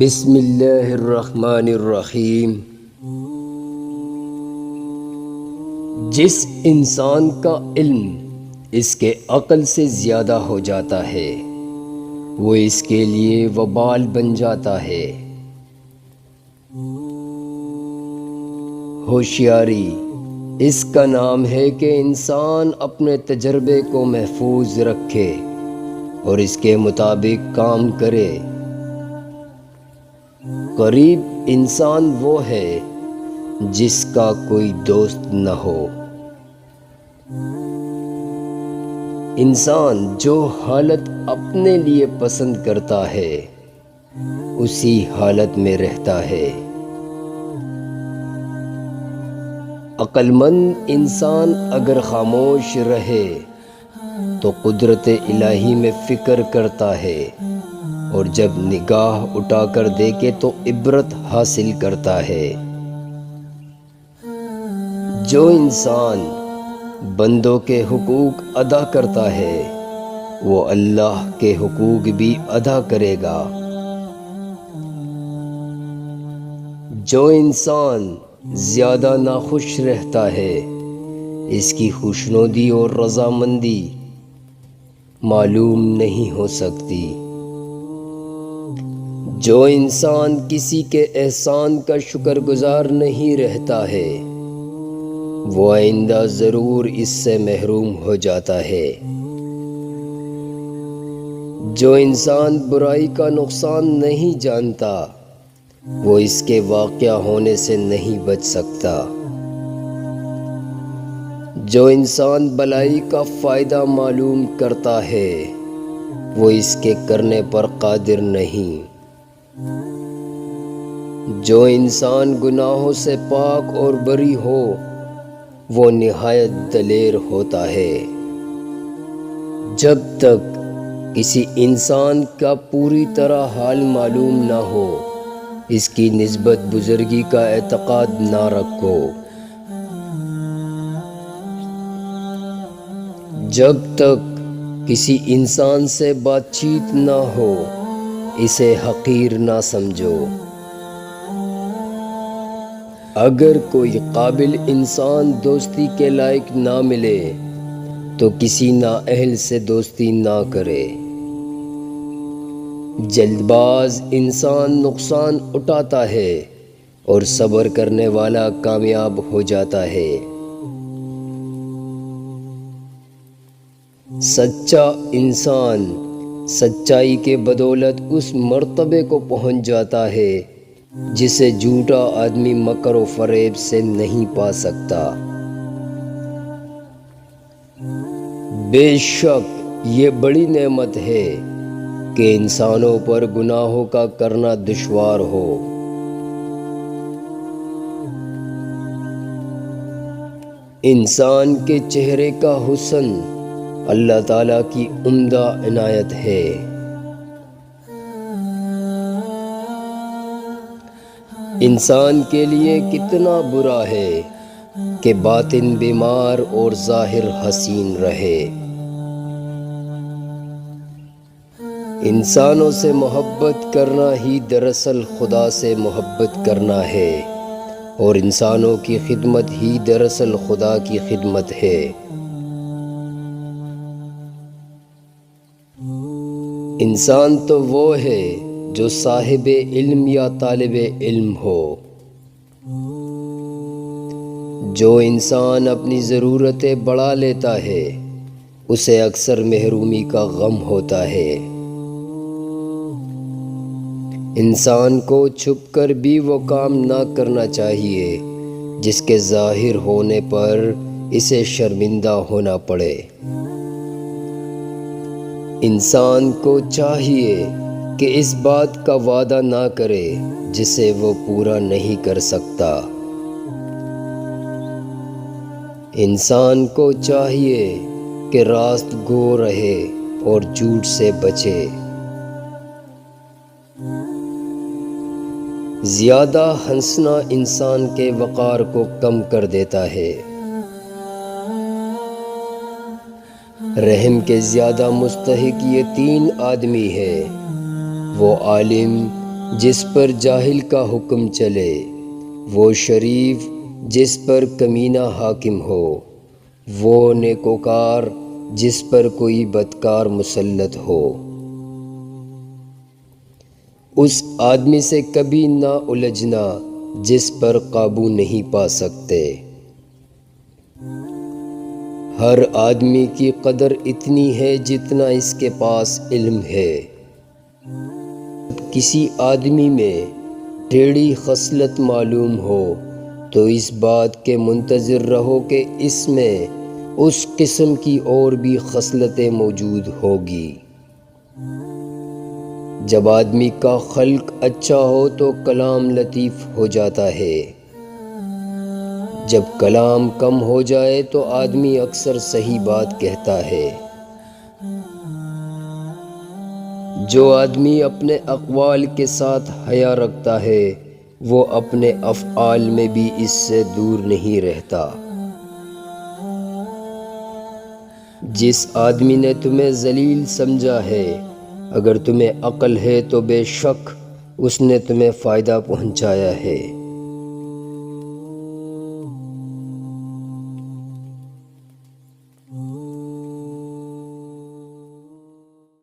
بسم اللہ الرحمن الرحیم۔ جس انسان کا علم اس کے عقل سے زیادہ ہو جاتا ہے وہ اس کے لیے وبال بن جاتا ہے۔ ہوشیاری اس کا نام ہے کہ انسان اپنے تجربے کو محفوظ رکھے اور اس کے مطابق کام کرے۔ غریب انسان وہ ہے جس کا کوئی دوست نہ ہو۔ انسان جو حالت اپنے لیے پسند کرتا ہے اسی حالت میں رہتا ہے۔ عقل مند انسان اگر خاموش رہے تو قدرت الہی میں فکر کرتا ہے، اور جب نگاہ اٹھا کر دیکھے تو عبرت حاصل کرتا ہے۔ جو انسان بندوں کے حقوق ادا کرتا ہے وہ اللہ کے حقوق بھی ادا کرے گا۔ جو انسان زیادہ ناخوش رہتا ہے اس کی خوشنودی اور رضامندی معلوم نہیں ہو سکتی۔ جو انسان کسی کے احسان کا شکر گزار نہیں رہتا ہے وہ آئندہ ضرور اس سے محروم ہو جاتا ہے۔ جو انسان برائی کا نقصان نہیں جانتا وہ اس کے واقع ہونے سے نہیں بچ سکتا۔ جو انسان بلائی کا فائدہ معلوم کرتا ہے وہ اس کے کرنے پر قادر نہیں۔ جو انسان گناہوں سے پاک اور بری ہو وہ نہایت دلیر ہوتا ہے۔ جب تک کسی انسان کا پوری طرح حال معلوم نہ ہو اس کی نسبت بزرگی کا اعتقاد نہ رکھو۔ جب تک کسی انسان سے بات چیت نہ ہو اسے حقیر نہ سمجھو۔ اگر کوئی قابل انسان دوستی کے لائق نہ ملے تو کسی نااہل سے دوستی نہ کرے۔ جلد باز انسان نقصان اٹھاتا ہے اور صبر کرنے والا کامیاب ہو جاتا ہے۔ سچا انسان سچائی کے بدولت اس مرتبے کو پہنچ جاتا ہے جسے جھوٹا آدمی مکر و فریب سے نہیں پا سکتا۔ بے شک یہ بڑی نعمت ہے کہ انسانوں پر گناہوں کا کرنا دشوار ہو۔ انسان کے چہرے کا حسن اللہ تعالیٰ کی عمدہ عنایت ہے۔ انسان کے لیے کتنا برا ہے کہ باطن بیمار اور ظاہر حسین رہے۔ انسانوں سے محبت کرنا ہی دراصل خدا سے محبت کرنا ہے، اور انسانوں کی خدمت ہی دراصل خدا کی خدمت ہے۔ انسان تو وہ ہے جو صاحب علم یا طالب علم ہو۔ جو انسان اپنی ضرورتیں بڑھا لیتا ہے اسے اکثر محرومی کا غم ہوتا ہے۔ انسان کو چھپ کر بھی وہ کام نہ کرنا چاہیے جس کے ظاہر ہونے پر اسے شرمندہ ہونا پڑے۔ انسان کو چاہیے کہ اس بات کا وعدہ نہ کرے جسے وہ پورا نہیں کر سکتا۔ انسان کو چاہیے کہ راست گو رہے اور جھوٹ سے بچے۔ زیادہ ہنسنا انسان کے وقار کو کم کر دیتا ہے۔ رحم کے زیادہ مستحق یہ تین آدمی ہے، وہ عالم جس پر جاہل کا حکم چلے، وہ شریف جس پر کمینہ حاکم ہو، وہ نیکوکار جس پر کوئی بدکار مسلط ہو۔ اس آدمی سے کبھی نہ الجھنا جس پر قابو نہیں پا سکتے۔ ہر آدمی کی قدر اتنی ہے جتنا اس کے پاس علم ہے۔ کسی آدمی میں ٹیڑھی خصلت معلوم ہو تو اس بات کے منتظر رہو کہ اس میں اس قسم کی اور بھی خصلتیں موجود ہوگی۔ جب آدمی کا خلق اچھا ہو تو کلام لطیف ہو جاتا ہے، جب کلام کم ہو جائے تو آدمی اکثر صحیح بات کہتا ہے۔ جو آدمی اپنے اقوال کے ساتھ حیا رکھتا ہے وہ اپنے افعال میں بھی اس سے دور نہیں رہتا۔ جس آدمی نے تمہیں ذلیل سمجھا ہے، اگر تمہیں عقل ہے تو بے شک اس نے تمہیں فائدہ پہنچایا ہے۔